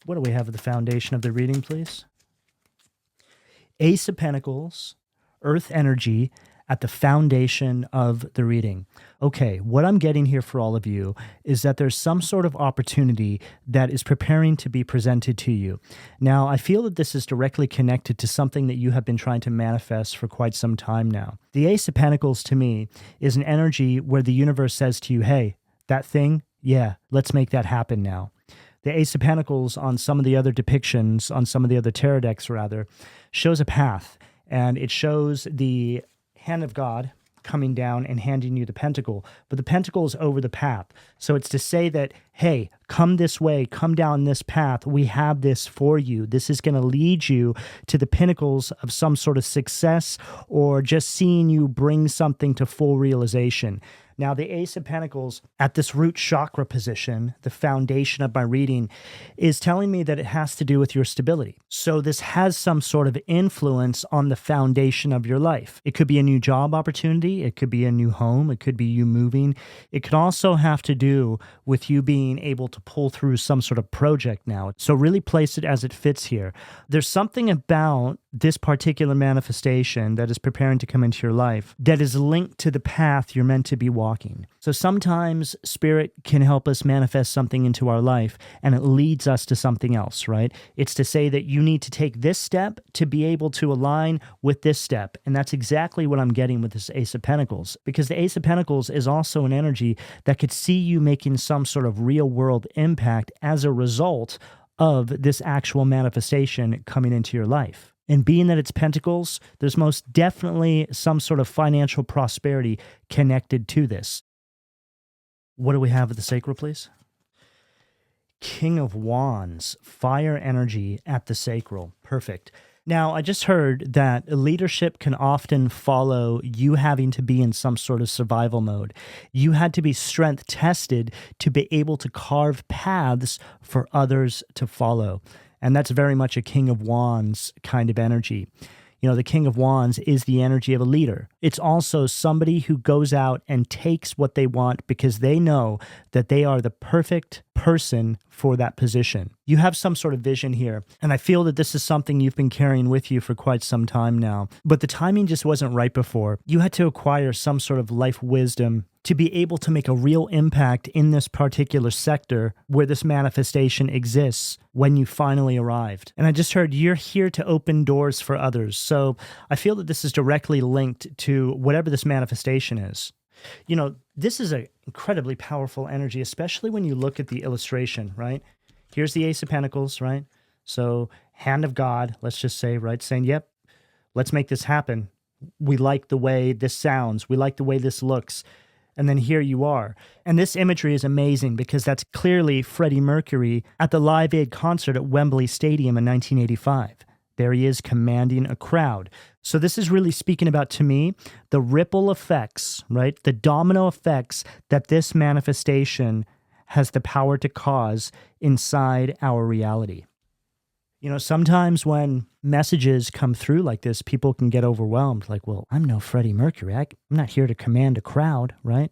What do we have at the foundation of the reading, please? Ace of Pentacles, Earth energy at the foundation of the reading. Okay, what I'm getting here for all of you is that there's some sort of opportunity that is preparing to be presented to you. Now, I feel that this is directly connected to something that you have been trying to manifest for quite some time now. The Ace of Pentacles to me is an energy where the universe says to you, hey, that thing, yeah, let's make that happen now. The Ace of Pentacles on some of the other depictions, on some of the other tarot decks rather, shows a path, and it shows the hand of God coming down and handing you the pentacle, but the pentacle is over the path. So it's to say that, hey, come this way, come down this path. We have this for you. This is going to lead you to the pinnacles of some sort of success or just seeing you bring something to full realization. Now, the Ace of Pentacles at this root chakra position, the foundation of my reading, is telling me that it has to do with your stability. So this has some sort of influence on the foundation of your life. It could be a new job opportunity. It could be a new home. It could be you moving. It could also have to do with you being able to pull through some sort of project now. So really place it as it fits here. There's something about this particular manifestation that is preparing to come into your life that is linked to the path you're meant to be walking. So sometimes spirit can help us manifest something into our life and it leads us to something else, right? It's to say that you need to take this step to be able to align with this step. And that's exactly what I'm getting with this Ace of Pentacles, because the Ace of Pentacles is also an energy that could see you making some sort of real world impact as a result of this actual manifestation coming into your life. And being that it's pentacles, there's most definitely some sort of financial prosperity connected to this. What do we have at the sacral, please? King of Wands, fire energy at the sacral. Perfect. Now, I just heard that leadership can often follow you having to be in some sort of survival mode. You had to be strength tested to be able to carve paths for others to follow. And that's very much a King of Wands kind of energy. You know, the King of Wands is the energy of a leader. It's also somebody who goes out and takes what they want because they know that they are the perfect person for that position. You have some sort of vision here, and I feel that this is something you've been carrying with you for quite some time now. But the timing just wasn't right before. You had to acquire some sort of life wisdom to be able to make a real impact in this particular sector where this manifestation exists when you finally arrived. And I just heard you're here to open doors for others. So I feel that this is directly linked to whatever this manifestation is. You know, this is an incredibly powerful energy, especially when you look at the illustration, right? Here's the Ace of Pentacles, right? So hand of God, let's just say, right? Saying, yep, let's make this happen. We like the way this sounds. We like the way this looks. And then here you are. And this imagery is amazing because that's clearly Freddie Mercury at the Live Aid concert at Wembley Stadium in 1985. There he is commanding a crowd. So this is really speaking about, to me, the ripple effects, right? The domino effects that this manifestation has the power to cause inside our reality. You know, sometimes when messages come through like this, people can get overwhelmed. Like, well, I'm no Freddie Mercury. I'm not here to command a crowd, right?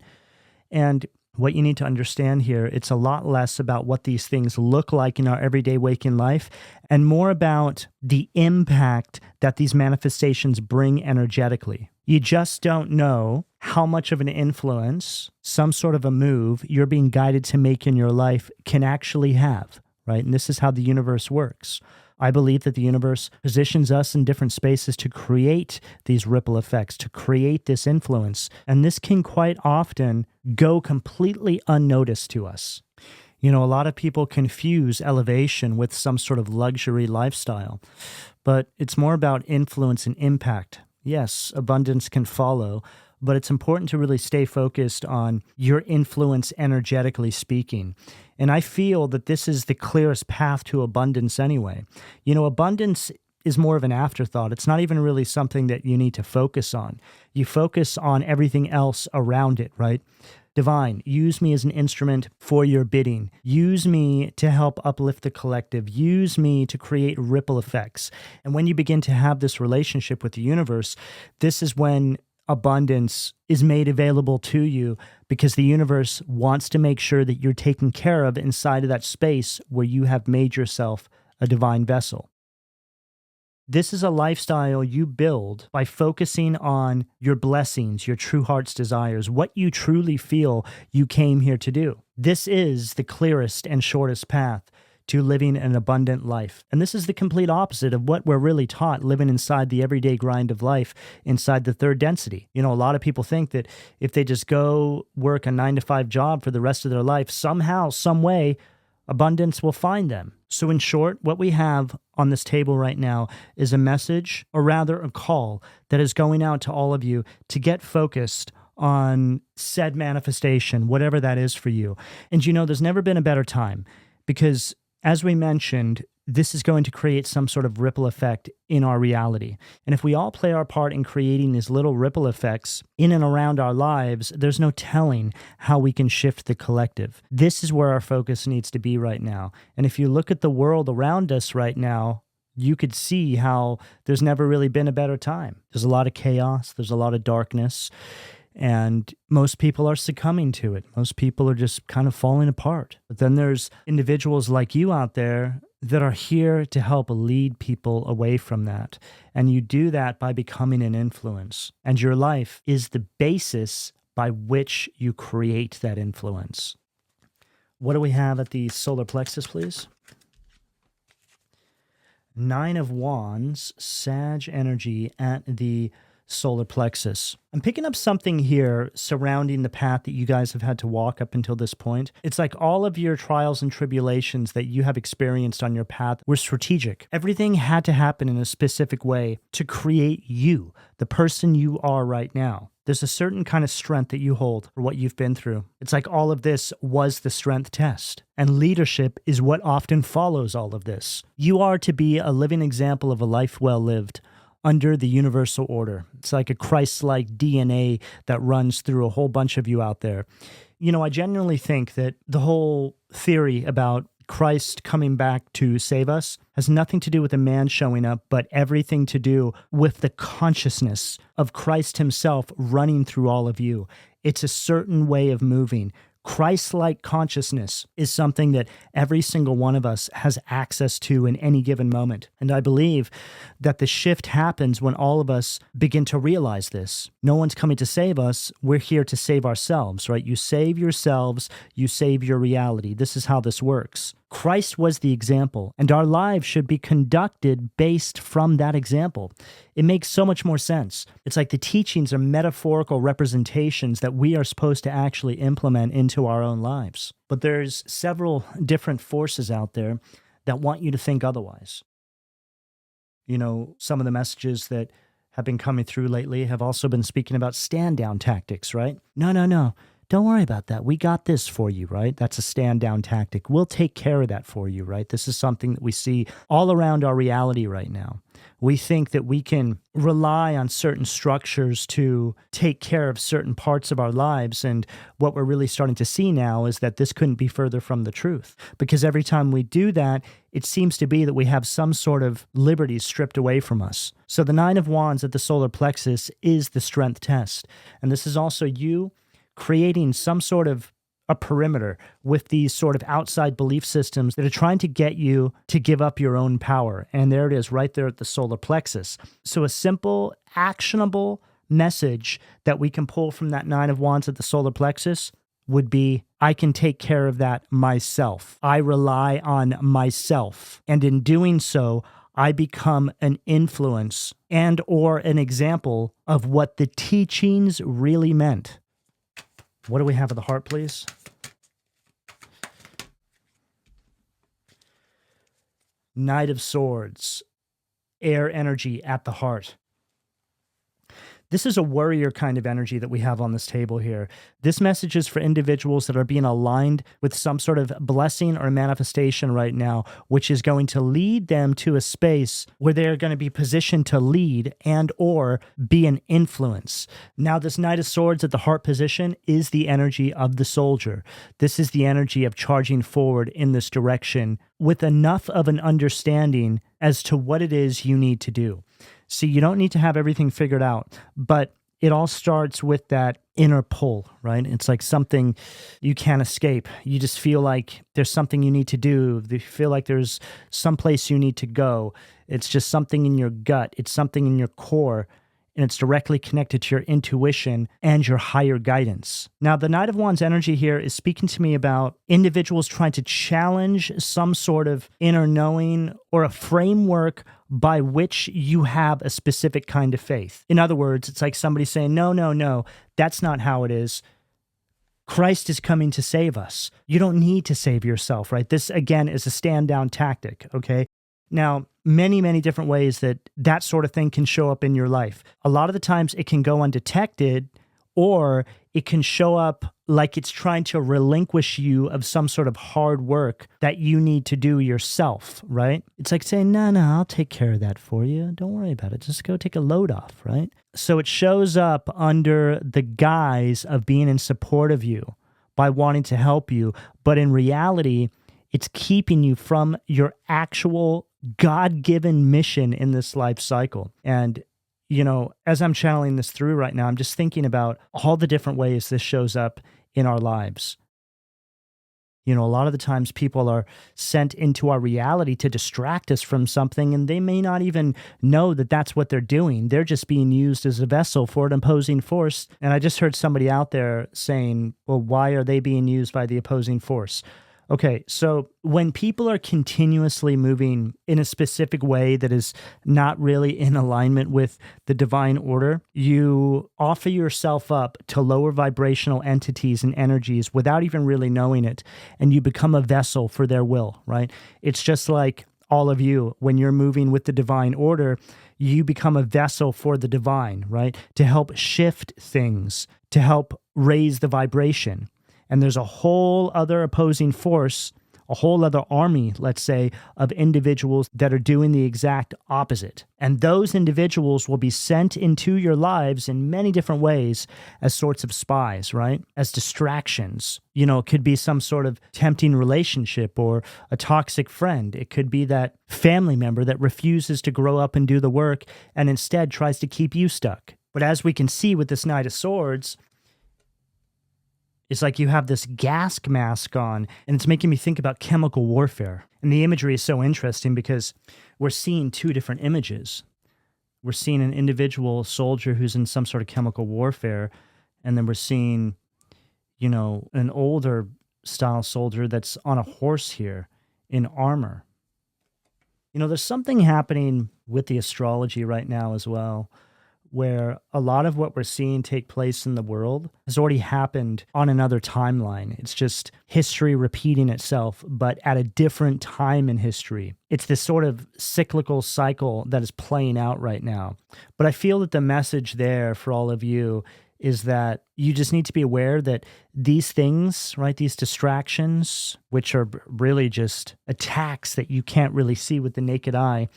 And what you need to understand here, it's a lot less about what these things look like in our everyday waking life and more about the impact that these manifestations bring energetically. You just don't know how much of an influence some sort of a move you're being guided to make in your life can actually have, right? And this is how the universe works. I believe that the universe positions us in different spaces to create these ripple effects, to create this influence. And this can quite often go completely unnoticed to us. You know, a lot of people confuse elevation with some sort of luxury lifestyle, but it's more about influence and impact. Yes, abundance can follow, but it's important to really stay focused on your influence energetically speaking. And I feel that this is the clearest path to abundance anyway. You know, abundance is more of an afterthought. It's not even really something that you need to focus on. You focus on everything else around it, right? Divine, use me as an instrument for your bidding. Use me to help uplift the collective. Use me to create ripple effects. And when you begin to have this relationship with the universe, this is when abundance is made available to you because the universe wants to make sure that you're taken care of inside of that space where you have made yourself a divine vessel. This is a lifestyle you build by focusing on your blessings, your true heart's desires, what you truly feel you came here to do. This is the clearest and shortest path to living an abundant life. And this is the complete opposite of what we're really taught living inside the everyday grind of life, inside the third density. You know, a lot of people think that if they just go work a 9-to-5 job for the rest of their life, somehow, some way, abundance will find them. So in short, what we have on this table right now is a message, or rather a call, that is going out to all of you to get focused on said manifestation, whatever that is for you. And you know, there's never been a better time because, as we mentioned, this is going to create some sort of ripple effect in our reality. And if we all play our part in creating these little ripple effects in and around our lives, there's no telling how we can shift the collective. This is where our focus needs to be right now. And if you look at the world around us right now, you could see how there's never really been a better time. There's a lot of chaos. There's a lot of darkness. And most people are succumbing to it. Most people are just kind of falling apart. But then there's individuals like you out there that are here to help lead people away from that. And you do that by becoming an influence. And your life is the basis by which you create that influence. What do we have at the solar plexus, please? 9 of Wands, Sag energy at the solar plexus. I'm picking up something here surrounding the path that you guys have had to walk up until this point. It's like all of your trials and tribulations that you have experienced on your path were strategic. Everything had to happen in a specific way to create you, the person you are right now. There's a certain kind of strength that you hold for what you've been through. It's like all of this was the strength test. And leadership is what often follows all of this. You are to be a living example of a life well lived under the universal order. It's like a Christ-like DNA that runs through a whole bunch of you out there. You know, I genuinely think that the whole theory about Christ coming back to save us has nothing to do with a man showing up, but everything to do with the consciousness of Christ himself running through all of you. It's a certain way of moving. Christ-like consciousness is something that every single one of us has access to in any given moment. And I believe that the shift happens when all of us begin to realize this. No one's coming to save us. We're here to save ourselves, right? You save yourselves, you save your reality. This is how this works. Christ was the example, and our lives should be conducted based from that example. It makes so much more sense. It's like the teachings are metaphorical representations that we are supposed to actually implement into our own lives. But there's several different forces out there that want you to think otherwise. You know, some of the messages that have been coming through lately have also been speaking about stand-down tactics, right? No. Don't worry about that. We got this for you, right? That's a stand-down tactic. We'll take care of that for you, right? This is something that we see all around our reality right now. We think that we can rely on certain structures to take care of certain parts of our lives. And what we're really starting to see now is that this couldn't be further from the truth. Because every time we do that, it seems to be that we have some sort of liberty stripped away from us. So the 9 of Wands at the solar plexus is the strength test. And this is also you creating some sort of a perimeter with these sort of outside belief systems that are trying to get you to give up your own power. And there it is right there at the solar plexus. So a simple, actionable message that we can pull from that 9 of Wands at the solar plexus would be, I can take care of that myself. I rely on myself. And in doing so, I become an influence and or an example of what the teachings really meant. What do we have at the heart, please? Knight of Swords, air energy at the heart. This is a warrior kind of energy that we have on this table here. This message is for individuals that are being aligned with some sort of blessing or manifestation right now, which is going to lead them to a space where they're going to be positioned to lead and or be an influence. Now, this Knight of Swords at the heart position is the energy of the soldier. This is the energy of charging forward in this direction with enough of an understanding as to what it is you need to do. See, you don't need to have everything figured out, but it all starts with that inner pull, right? It's like something you can't escape. You just feel like there's something you need to do. You feel like there's someplace you need to go. It's just something in your gut. It's something in your core, and it's directly connected to your intuition and your higher guidance. Now, the Knight of Wands energy here is speaking to me about individuals trying to challenge some sort of inner knowing or a framework by which you have a specific kind of faith. In other words, it's like somebody saying, no, no, no, that's not how it is. Christ is coming to save us. You don't need to save yourself, right? This, again, is a stand-down tactic, okay? Now, many, many different ways that sort of thing can show up in your life. A lot of the times it can go undetected, or it can show up like it's trying to relinquish you of some sort of hard work that you need to do yourself, right? It's like saying, no, I'll take care of that for you. Don't worry about it. Just go take a load off, right? So it shows up under the guise of being in support of you by wanting to help you. But in reality, it's keeping you from your actual God-given mission in this life cycle. And as I'm channeling this through right now, I'm just thinking about all the different ways this shows up in our lives. A lot of the times people are sent into our reality to distract us from something, and they may not even know that that's what they're doing. They're just being used as a vessel for an opposing force. And I just heard somebody out there saying, well, why are they being used by the opposing force? Okay, so when people are continuously moving in a specific way that is not really in alignment with the divine order, you offer yourself up to lower vibrational entities and energies without even really knowing it, and you become a vessel for their will, right? It's just like all of you, when you're moving with the divine order, you become a vessel for the divine, right? To help shift things, to help raise the vibration. And there's a whole other opposing force, a whole other army, let's say, of individuals that are doing the exact opposite. And those individuals will be sent into your lives in many different ways as sorts of spies, right? As distractions. It could be some sort of tempting relationship or a toxic friend. It could be that family member that refuses to grow up and do the work and instead tries to keep you stuck. But as we can see with this Knight of Swords, it's like you have this gas mask on, and it's making me think about chemical warfare. And the imagery is so interesting because we're seeing two different images. We're seeing an individual soldier who's in some sort of chemical warfare, and then we're seeing, an older style soldier that's on a horse here in armor. There's something happening with the astrology right now as well, where a lot of what we're seeing take place in the world has already happened on another timeline. It's just history repeating itself, but at a different time in history. It's this sort of cyclical cycle that is playing out right now. But I feel that the message there for all of you is that you just need to be aware that these things, right, these distractions, which are really just attacks that you can't really see with the naked eye,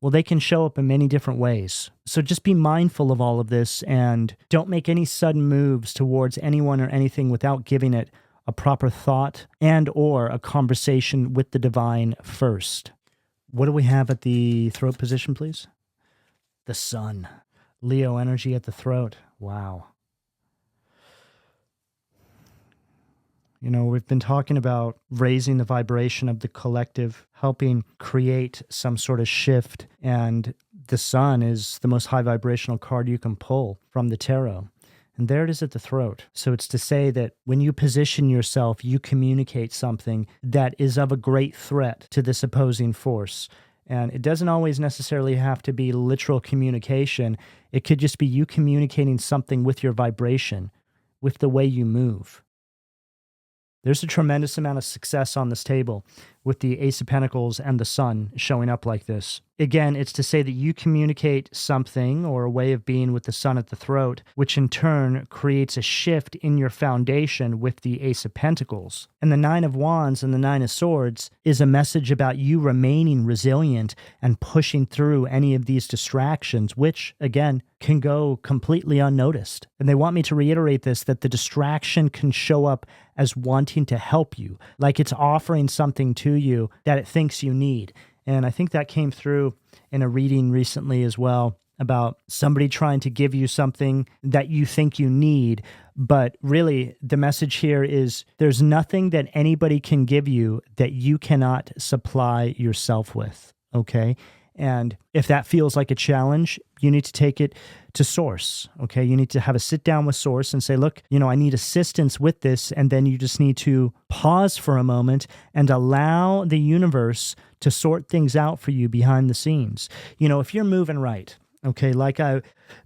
well, they can show up in many different ways. So just be mindful of all of this and don't make any sudden moves towards anyone or anything without giving it a proper thought and or a conversation with the divine first. What do we have at the throat position, please? The sun. Leo energy at the throat. Wow. We've been talking about raising the vibration of the collective, helping create some sort of shift, and the sun is the most high vibrational card you can pull from the tarot. And there it is at the throat. So it's to say that when you position yourself, you communicate something that is of a great threat to this opposing force. And it doesn't always necessarily have to be literal communication. It could just be you communicating something with your vibration, with the way you move. There's a tremendous amount of success on this table with the Ace of Pentacles and the Sun showing up like this. Again, it's to say that you communicate something or a way of being with the Sun at the throat, which in turn creates a shift in your foundation with the Ace of Pentacles. And the Nine of Wands and the Nine of Swords is a message about you remaining resilient and pushing through any of these distractions, which, again, can go completely unnoticed. And they want me to reiterate this, that the distraction can show up as wanting to help you, like it's offering something to you that it thinks you need. And I think that came through in a reading recently as well, about somebody trying to give you something that you think you need. But really, the message here is there's nothing that anybody can give you that you cannot supply yourself with. Okay. And if that feels like a challenge, you need to take it to source. Okay. You need to have a sit down with source and say, look, I need assistance with this. And then you just need to pause for a moment and allow the universe to sort things out for you behind the scenes. If you're moving right, okay, like I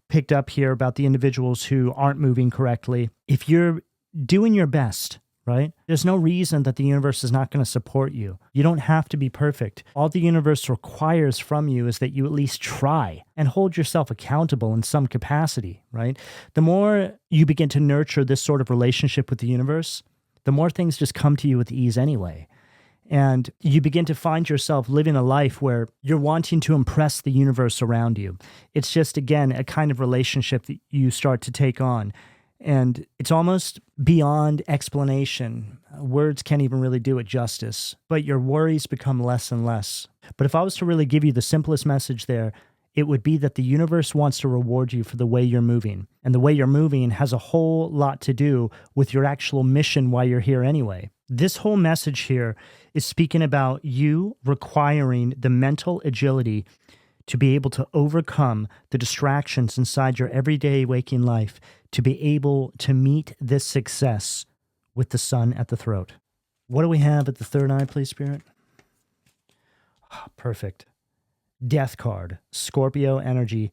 picked up here about the individuals who aren't moving correctly, if you're doing your best, right? There's no reason that the universe is not going to support you. You don't have to be perfect. All the universe requires from you is that you at least try and hold yourself accountable in some capacity, right? The more you begin to nurture this sort of relationship with the universe, the more things just come to you with ease anyway. And you begin to find yourself living a life where you're wanting to impress the universe around you. It's just, again, a kind of relationship that you start to take on. And it's almost beyond explanation. Words can't even really do it justice, but your worries become less and less. But if I was to really give you the simplest message there, it would be that the universe wants to reward you for the way you're moving. And the way you're moving has a whole lot to do with your actual mission while you're here anyway. This whole message here is speaking about you requiring the mental agility to be able to overcome the distractions inside your everyday waking life, to be able to meet this success with the sun at the throat. What do we have at the third eye, please, Spirit? Perfect. Death card, Scorpio energy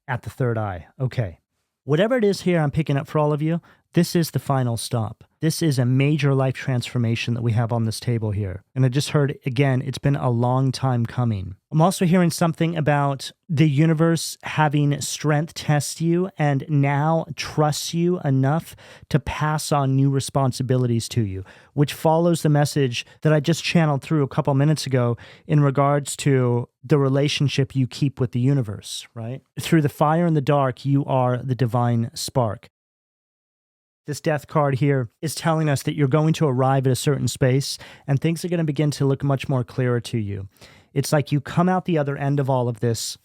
at the third eye. Okay. Whatever it is here I'm picking up for all of you, this is the final stop. This is a major life transformation that we have on this table here. And I just heard, again, it's been a long time coming. I'm also hearing something about the universe having strength test you and now trusts you enough to pass on new responsibilities to you, which follows the message that I just channeled through a couple minutes ago in regards to the relationship you keep with the universe, right? Through the fire and the dark, you are the divine spark. This death card here is telling us that you're going to arrive at a certain space and things are going to begin to look much more clearer to you. It's like you come out the other end of all of this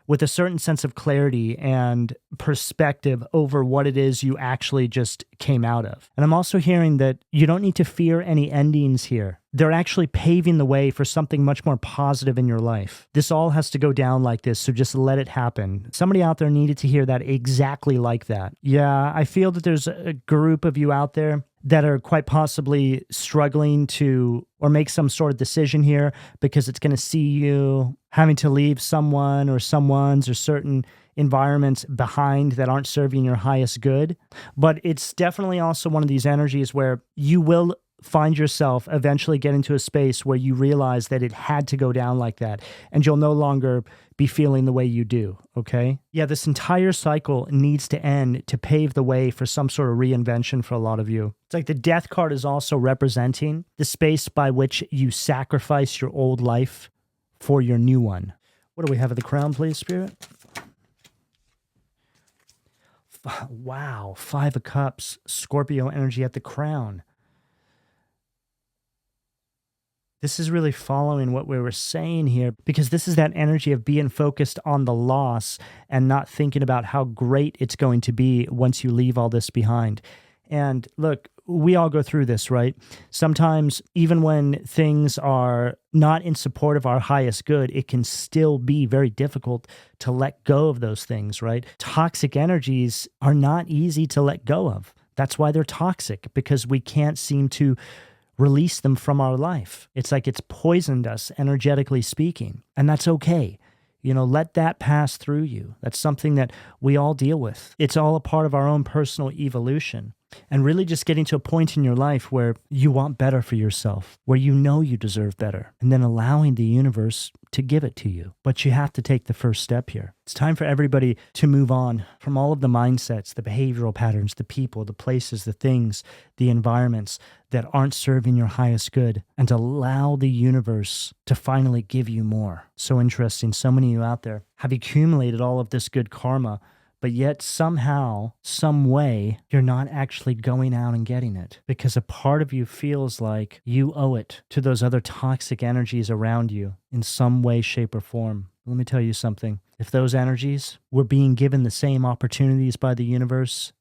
with a certain sense of clarity and perspective over what it is you actually just came out of. And I'm also hearing that you don't need to fear any endings here. They're actually paving the way for something much more positive in your life. This all has to go down like this, so just let it happen. Somebody out there needed to hear that exactly like that. Yeah, I feel that there's a group of you out there that are quite possibly struggling to or make some sort of decision here because it's going to see you having to leave someone or someone's or certain environments behind that aren't serving your highest good. But it's definitely also one of these energies where you will find yourself eventually get into a space where you realize that it had to go down like that and you'll no longer be feeling the way you do, okay? Yeah, this entire cycle needs to end to pave the way for some sort of reinvention for a lot of you. It's like the death card is also representing the space by which you sacrifice your old life for your new one. What do we have at the crown, please, Spirit? Wow, 5 of Cups, Scorpio energy at the crown. This is really following what we were saying here because this is that energy of being focused on the loss and not thinking about how great it's going to be once you leave all this behind. And look, we all go through this, right? Sometimes even when things are not in support of our highest good, it can still be very difficult to let go of those things, right? Toxic energies are not easy to let go of. That's why they're toxic, because we can't seem to release them from our life. It's like it's poisoned us, energetically speaking, and that's okay. Let that pass through you. That's something that we all deal with. It's all a part of our own personal evolution. And really just getting to a point in your life where you want better for yourself, where you know you deserve better, and then allowing the universe to give it to you. But you have to take the first step here. It's time for everybody to move on from all of the mindsets, the behavioral patterns, the people, the places, the things, the environments that aren't serving your highest good, and allow the universe to finally give you more. So interesting. So many of you out there have accumulated all of this good karma, but yet somehow, some way, you're not actually going out and getting it because a part of you feels like you owe it to those other toxic energies around you in some way, shape, or form. Let me tell you something. If those energies were being given the same opportunities by the universe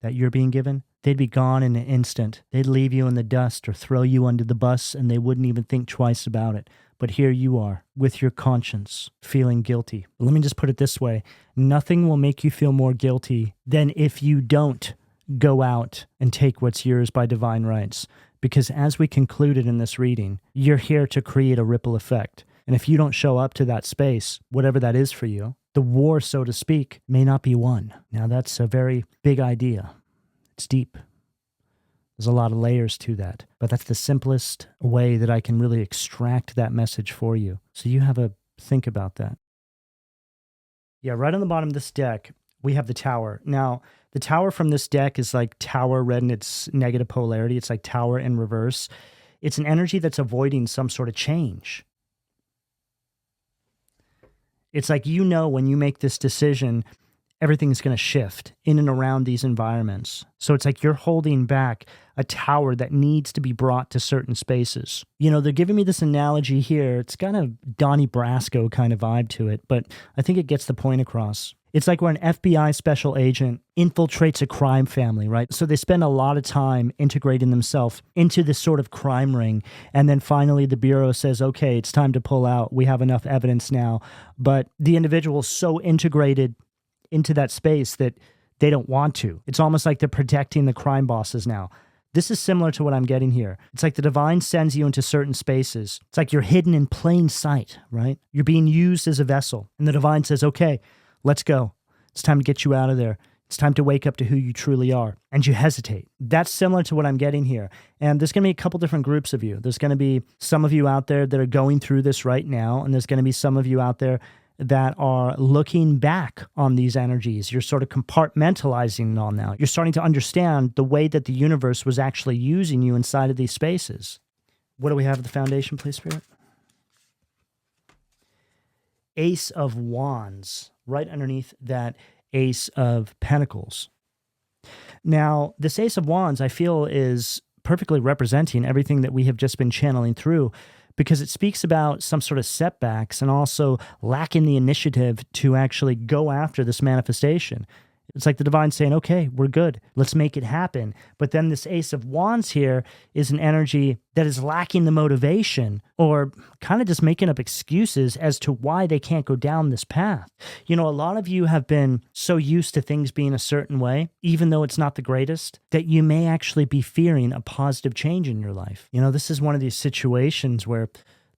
that you're being given, they'd be gone in an instant. They'd leave you in the dust or throw you under the bus, and they wouldn't even think twice about it. But here you are, with your conscience, feeling guilty. Let me just put it this way. Nothing will make you feel more guilty than if you don't go out and take what's yours by divine rights. Because as we concluded in this reading, you're here to create a ripple effect. And if you don't show up to that space, whatever that is for you, the war, so to speak, may not be won. Now, that's a very big idea. It's deep. There's a lot of layers to that, but that's the simplest way that I can really extract that message for you. So you have a think about that. Yeah, right on the bottom of this deck, we have the Tower. Now, the Tower from this deck is like Tower read in its negative polarity. It's like Tower in reverse. It's an energy that's avoiding some sort of change. It's like, you know, when you make this decision, everything's going to shift in and around these environments. So it's like you're holding back a tower that needs to be brought to certain spaces. You know, they're giving me this analogy here. It's kind of Donnie Brasco kind of vibe to it, but I think it gets the point across. It's like when an FBI special agent infiltrates a crime family, right? So they spend a lot of time integrating themselves into this sort of crime ring. And then finally the Bureau says, okay, it's time to pull out. We have enough evidence now. But the individual is so integrated into that space that they don't want to. It's almost like they're protecting the crime bosses now. This is similar to what I'm getting here. It's like the divine sends you into certain spaces. It's like you're hidden in plain sight, right? You're being used as a vessel. And the divine says, okay, let's go. It's time to get you out of there. It's time to wake up to who you truly are. And you hesitate. That's similar to what I'm getting here. And there's going to be a couple different groups of you. There's going to be some of you out there that are going through this right now. And there's going to be some of you out there that are looking back on these energies. You're sort of compartmentalizing it all now. You're starting to understand the way that the universe was actually using you inside of these spaces. What do we have at the foundation, please, Spirit? Ace of Wands, right underneath that Ace of Pentacles. Now, this Ace of Wands, I feel, is perfectly representing everything that we have just been channeling through, because it speaks about some sort of setbacks and also lacking the initiative to actually go after this manifestation. It's like the divine saying, okay, we're good. Let's make it happen. But then this Ace of Wands here is an energy that is lacking the motivation, or kind of just making up excuses as to why they can't go down this path. You know, a lot of you have been so used to things being a certain way, even though it's not the greatest, that you may actually be fearing a positive change in your life. You know, this is one of these situations where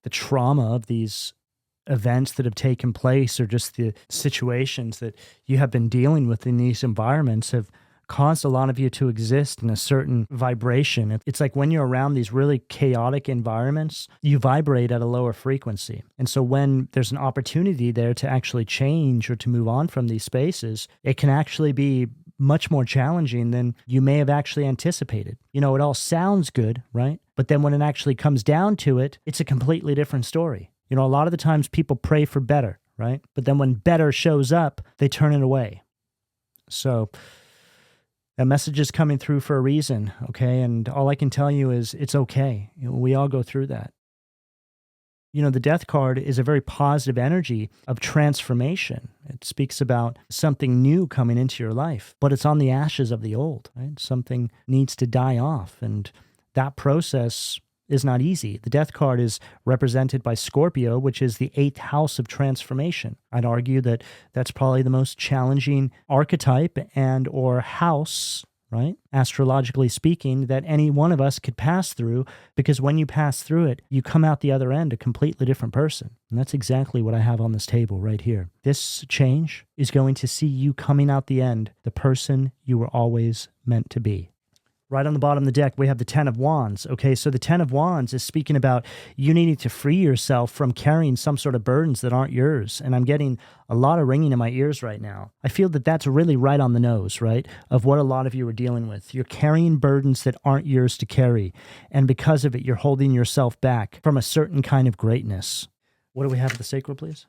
the trauma of these events that have taken place, or just the situations that you have been dealing with in these environments, have caused a lot of you to exist in a certain vibration. It's like when you're around these really chaotic environments, you vibrate at a lower frequency. And so when there's an opportunity there to actually change or to move on from these spaces, it can actually be much more challenging than you may have actually anticipated. You know, it all sounds good, right? But then when it actually comes down to it, it's a completely different story. You know, a lot of the times people pray for better, right? But then when better shows up, they turn it away. So that message is coming through for a reason, okay? And all I can tell you is it's okay. You know, we all go through that. You know, the Death card is a very positive energy of transformation. It speaks about something new coming into your life, but it's on the ashes of the old, right? Something needs to die off, and that process is not easy. The Death card is represented by Scorpio, which is the 8th house of transformation. I'd argue that that's probably the most challenging archetype and or house, right, astrologically speaking, that any one of us could pass through, because when you pass through it, you come out the other end a completely different person. And that's exactly what I have on this table right here. This change is going to see you coming out the end the person you were always meant to be. Right on the bottom of the deck, we have the Ten of Wands. Okay, so the Ten of Wands is speaking about you needing to free yourself from carrying some sort of burdens that aren't yours. And I'm getting a lot of ringing in my ears right now. I feel that that's really right on the nose, right, of what a lot of you are dealing with. You're carrying burdens that aren't yours to carry. And because of it, you're holding yourself back from a certain kind of greatness. What do we have at the sacral, please?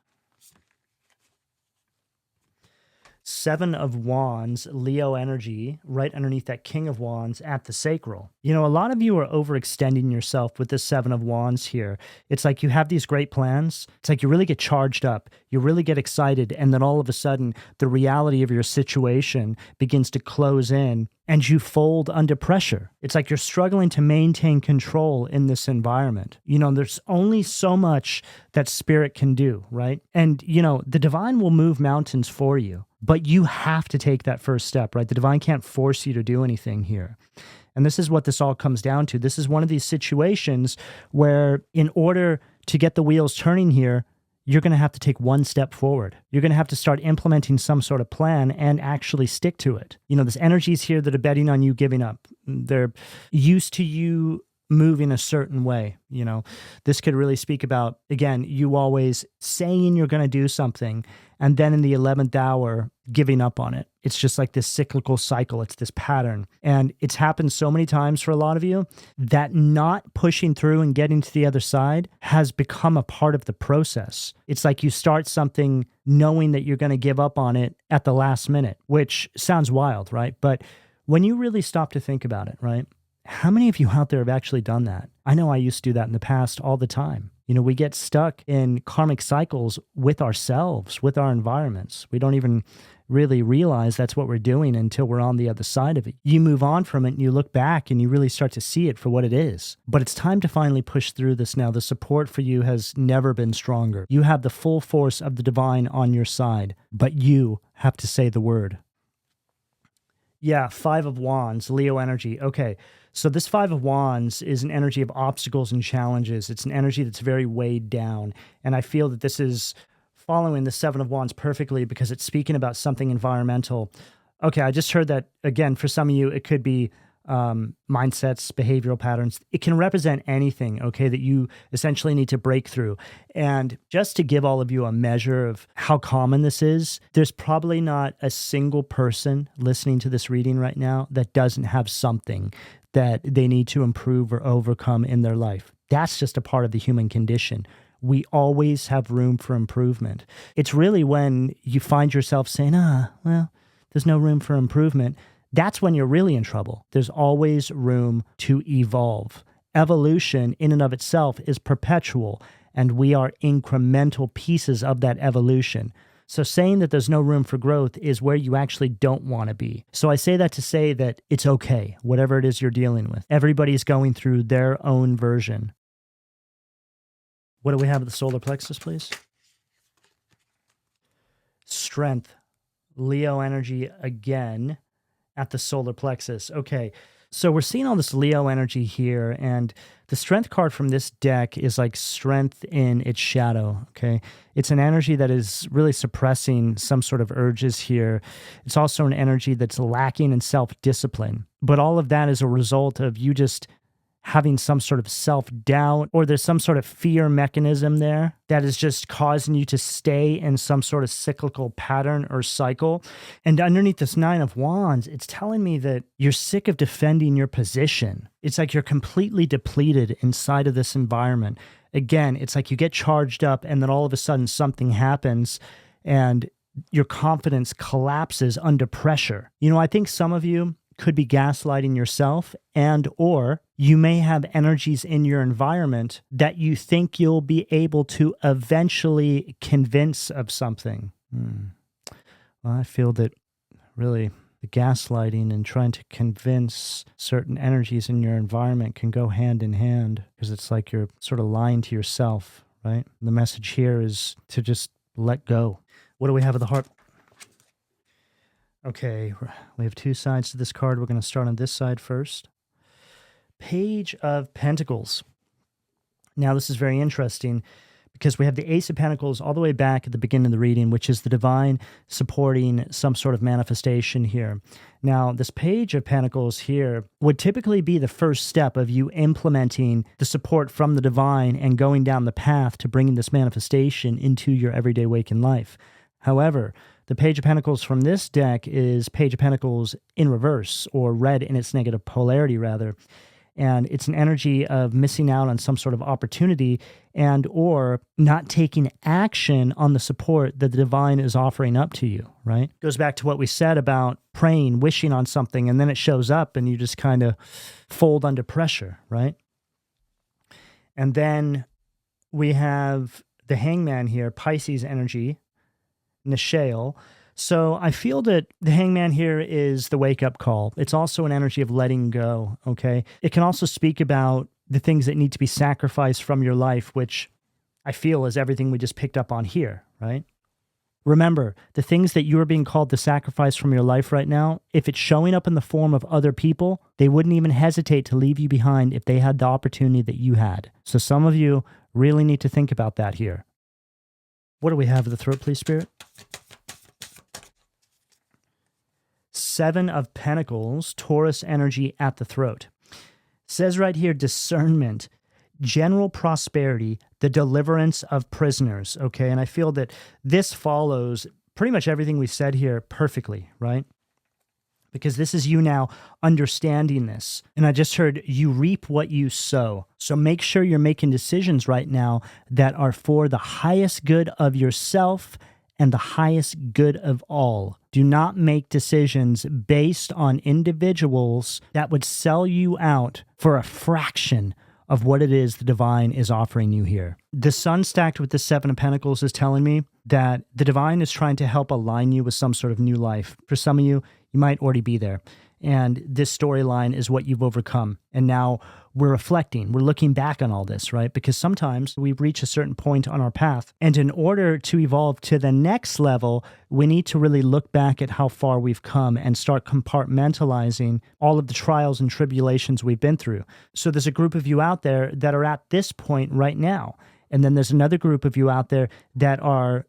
Seven of Wands, Leo energy, right underneath that King of Wands at the sacral. You know, a lot of you are overextending yourself with this Seven of Wands here. It's like you have these great plans. It's like you really get charged up. You really get excited. And then all of a sudden, the reality of your situation begins to close in and you fold under pressure. It's like you're struggling to maintain control in this environment. You know, there's only so much that spirit can do, right? And, you know, the divine will move mountains for you, but you have to take that first step, right? The divine can't force you to do anything here. And this is what this all comes down to. This is one of these situations where in order to get the wheels turning here, you're going to have to take one step forward. You're going to have to start implementing some sort of plan and actually stick to it. You know, there's energies here that are betting on you giving up. They're used to you moving a certain way. You know, this could really speak about, again, you always saying you're going to do something and then in the 11th hour giving up on it. It's just like this cyclical cycle. It's this pattern. And it's happened so many times for a lot of you that not pushing through and getting to the other side has become a part of the process. It's like you start something knowing that you're going to give up on it at the last minute, which sounds wild, right? But when you really stop to think about it, right? How many of you out there have actually done that? I know I used to do that in the past all the time. You know, we get stuck in karmic cycles with ourselves, with our environments. We don't even really realize that's what we're doing until we're on the other side of it. You move on from it and you look back and you really start to see it for what it is. But it's time to finally push through this now. The support for you has never been stronger. You have the full force of the divine on your side, but you have to say the word. Yeah, Five of Wands, Leo energy. Okay, so this Five of Wands is an energy of obstacles and challenges. It's an energy that's very weighed down. And I feel that this is following the Seven of Wands perfectly because it's speaking about something environmental. Okay, I just heard that, again, for some of you, it could be mindsets, behavioral patterns. It can represent anything, okay, that you essentially need to break through. And just to give all of you a measure of how common this is, there's probably not a single person listening to this reading right now that doesn't have something that they need to improve or overcome in their life. That's just a part of the human condition. We always have room for improvement. It's really when you find yourself saying, well, there's no room for improvement. That's when you're really in trouble. There's always room to evolve. Evolution in and of itself is perpetual, and we are incremental pieces of that evolution. So saying that there's no room for growth is where you actually don't want to be. So I say that to say that it's okay, whatever it is you're dealing with. Everybody's going through their own version. What do we have at the solar plexus, please? Strength. Leo energy again at the solar plexus. Okay, so we're seeing all this Leo energy here, and the strength card from this deck is like strength in its shadow, okay? It's an energy that is really suppressing some sort of urges here. It's also an energy that's lacking in self-discipline. But all of that is a result of you just having some sort of self-doubt, or there's some sort of fear mechanism there that is just causing you to stay in some sort of cyclical pattern or cycle. And underneath this Nine of Wands, it's telling me that you're sick of defending your position. It's like you're completely depleted inside of this environment. Again, it's like you get charged up and then all of a sudden something happens and your confidence collapses under pressure. You know, I think some of you could be gaslighting yourself, and or you may have energies in your environment that you think you'll be able to eventually convince of something. Well, I feel that really the gaslighting and trying to convince certain energies in your environment can go hand in hand, because it's like you're sort of lying to yourself, right? The message here is to just let go. What do we have at the heart? Okay, we have two sides to this card. We're going to start on this side first. Page of Pentacles. Now, this is very interesting because we have the Ace of Pentacles all the way back at the beginning of the reading, which is the divine supporting some sort of manifestation here. Now, this Page of Pentacles here would typically be the first step of you implementing the support from the divine and going down the path to bringing this manifestation into your everyday waking life. However, the Page of Pentacles from this deck is Page of Pentacles in reverse, or red in its negative polarity, rather. And it's an energy of missing out on some sort of opportunity and or not taking action on the support that the divine is offering up to you, right? Goes back to what we said about praying, wishing on something, and then it shows up and you just kind of fold under pressure, right? And then we have the Hangman here, Pisces energy, Nishale. So I feel that the Hangman here is the wake-up call. It's also an energy of letting go, okay? It can also speak about the things that need to be sacrificed from your life, which I feel is everything we just picked up on here, right? Remember, the things that you are being called to sacrifice from your life right now, if it's showing up in the form of other people, they wouldn't even hesitate to leave you behind if they had the opportunity that you had. So some of you really need to think about that here. What do we have at the throat, please, Spirit? 7 of Pentacles, Taurus energy at the throat. Says right here, discernment, general prosperity, the deliverance of prisoners, okay? And I feel that this follows pretty much everything we said here perfectly, right? Because this is you now understanding this. And I just heard you reap what you sow. So make sure you're making decisions right now that are for the highest good of yourself and the highest good of all. Do not make decisions based on individuals that would sell you out for a fraction of what it is the divine is offering you here. The sun stacked with the 7 of Pentacles is telling me that the divine is trying to help align you with some sort of new life. For some of you, you might already be there. And this storyline is what you've overcome. And now we're reflecting, we're looking back on all this, right? Because sometimes we reach a certain point on our path. And in order to evolve to the next level, we need to really look back at how far we've come and start compartmentalizing all of the trials and tribulations we've been through. So there's a group of you out there that are at this point right now. And then there's another group of you out there that are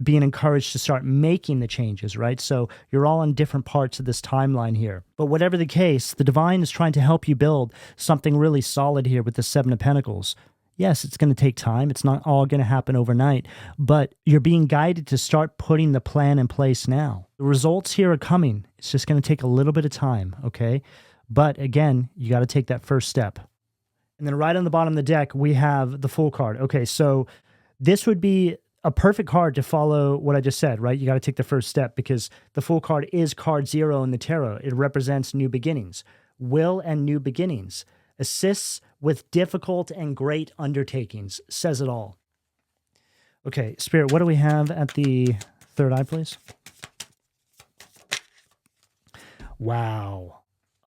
being encouraged to start making the changes, right? So you're all on different parts of this timeline here. But whatever the case, the divine is trying to help you build something really solid here with the 7 of Pentacles. Yes, it's going to take time. It's not all going to happen overnight, but you're being guided to start putting the plan in place now. The results here are coming. It's just going to take a little bit of time, okay? But again, you got to take that first step. And then right on the bottom of the deck, we have the Fool card. Okay, so this would be a perfect card to follow what I just said, right? You got to take the first step because the Fool card is card 0 in the tarot. It represents new beginnings, will and new beginnings, assists with difficult and great undertakings, says it all. Okay, Spirit, what do we have at the third eye, please? Wow.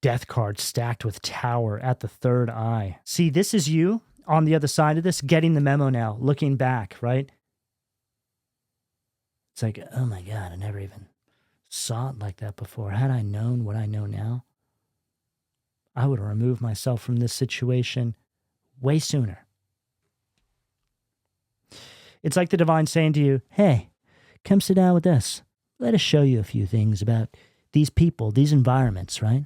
Death card stacked with Tower at the third eye. See, this is you on the other side of this, getting the memo now, looking back, right? It's like, oh my God, I never even saw it like that before. Had I known what I know now, I would have removed myself from this situation way sooner. It's like the divine saying to you, hey, come sit down with us. Let us show you a few things about these people, these environments, right?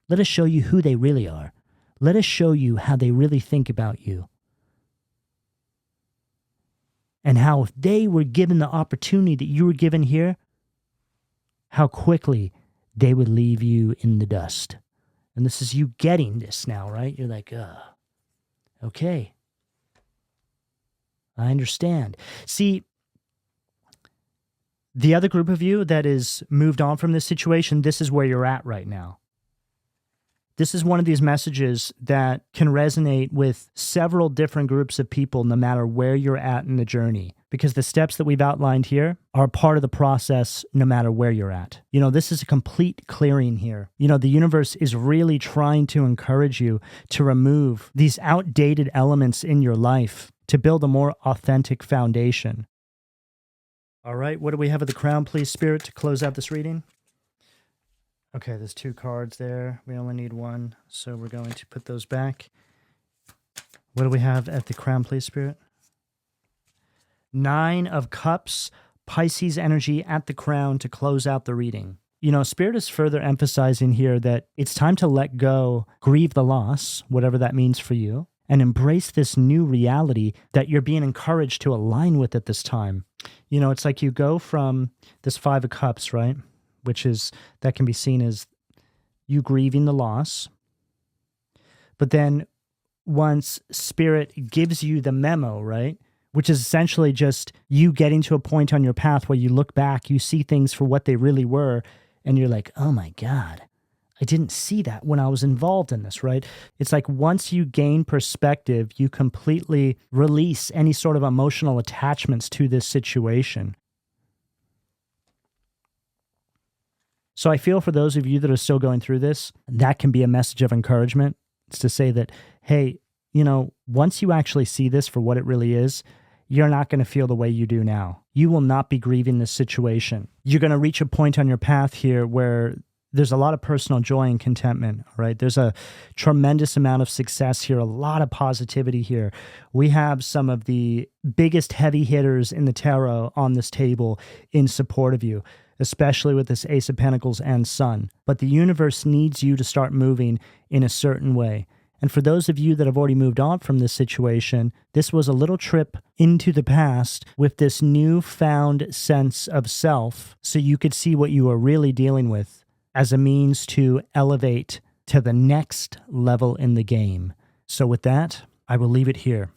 Let us show you who they really are. Let us show you how they really think about you. And how if they were given the opportunity that you were given here, how quickly they would leave you in the dust. And this is you getting this now, right? You're like, okay. I understand. See, the other group of you that is moved on from this situation, this is where you're at right now. This is one of these messages that can resonate with several different groups of people no matter where you're at in the journey, because the steps that we've outlined here are part of the process no matter where you're at. You know, this is a complete clearing here. You know, the universe is really trying to encourage you to remove these outdated elements in your life to build a more authentic foundation. All right, what do we have at the crown, please, Spirit, to close out this reading? Okay, there's 2 cards there. We only need 1, so we're going to put those back. What do we have at the crown, please, Spirit? 9 of Cups, Pisces energy at the crown to close out the reading. You know, Spirit is further emphasizing here that it's time to let go, grieve the loss, whatever that means for you, and embrace this new reality that you're being encouraged to align with at this time. You know, it's like you go from this 5 of Cups, right? Which is, that can be seen as you grieving the loss. But then once spirit gives you the memo, right? Which is essentially just you getting to a point on your path where you look back, you see things for what they really were, and you're like, oh my God, I didn't see that when I was involved in this, right? It's like once you gain perspective, you completely release any sort of emotional attachments to this situation. So I feel for those of you that are still going through this, that can be a message of encouragement. It's to say that, hey, once you actually see this for what it really is, you're not going to feel the way you do now. You will not be grieving this situation. You're going to reach a point on your path here where there's a lot of personal joy and contentment, right? There's a tremendous amount of success here, a lot of positivity here. We have some of the biggest heavy hitters in the tarot on this table in support of you, especially with this Ace of Pentacles and Sun. But the universe needs you to start moving in a certain way. And for those of you that have already moved on from this situation, this was a little trip into the past with this newfound sense of self so you could see what you are really dealing with as a means to elevate to the next level in the game. So with that, I will leave it here.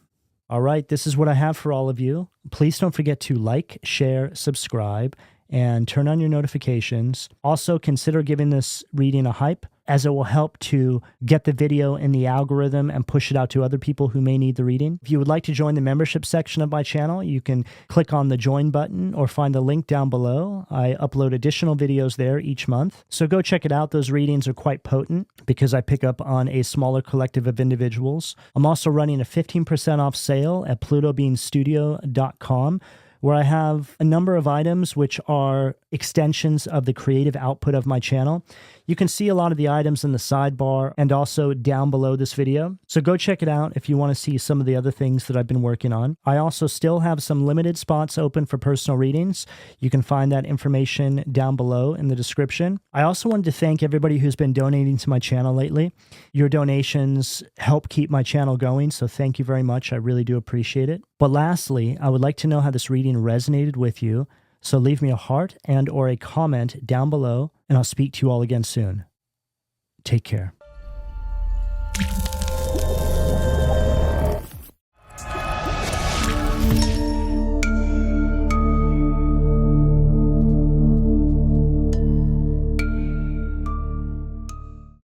All right, this is what I have for all of you. Please don't forget to like, share, subscribe, and turn on your notifications. Also, consider giving this reading a hype, as it will help to get the video in the algorithm and push it out to other people who may need the reading. If you would like to join the membership section of my channel, you can click on the join button or find the link down below. I upload additional videos there each month. So go check it out. Those readings are quite potent because I pick up on a smaller collective of individuals. I'm also running a 15% off sale at PLUTOBEANstudio.com, where I have a number of items which are extensions of the creative output of my channel. You can see a lot of the items in the sidebar and also down below this video. So go check it out if you want to see some of the other things that I've been working on. I also still have some limited spots open for personal readings. You can find that information down below in the description. I also wanted to thank everybody who's been donating to my channel lately. Your donations help keep my channel going, so thank you very much. I really do appreciate it. But lastly, I would like to know how this reading resonated with you. So leave me a heart and or a comment down below, and I'll speak to you all again soon. Take care.